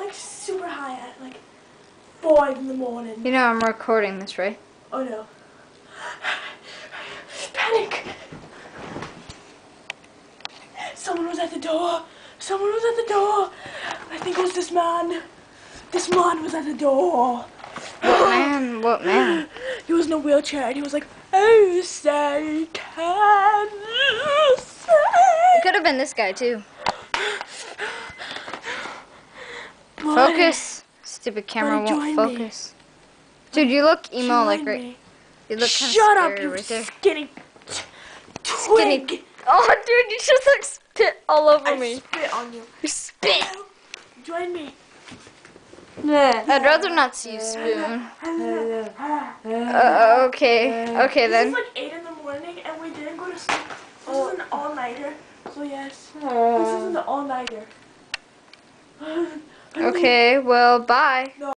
like super high at like 5 in the morning. You know I'm recording this, right? Oh no. Panic! Someone was at the door. Someone was at the door. I think it was this man. This man was at the door. What man? What man? He was in a wheelchair and he was like, "Oh, say, can you say?" It could have been this guy too. Boy, Focus. Stupid camera buddy, won't join me. focus. Dude, you look emo join like right. me. You look kind of Shut up, scary you right there. skinny Skinny. twig. Oh, dude, you just like spit all over I me. spit on you. You spit. Join me. I'd rather not see you spoon. Okay. Okay This then. is like 8 in the morning and we didn't go to sleep. This is an all-nighter. So yes, this is an all-nighter. Okay, well, bye.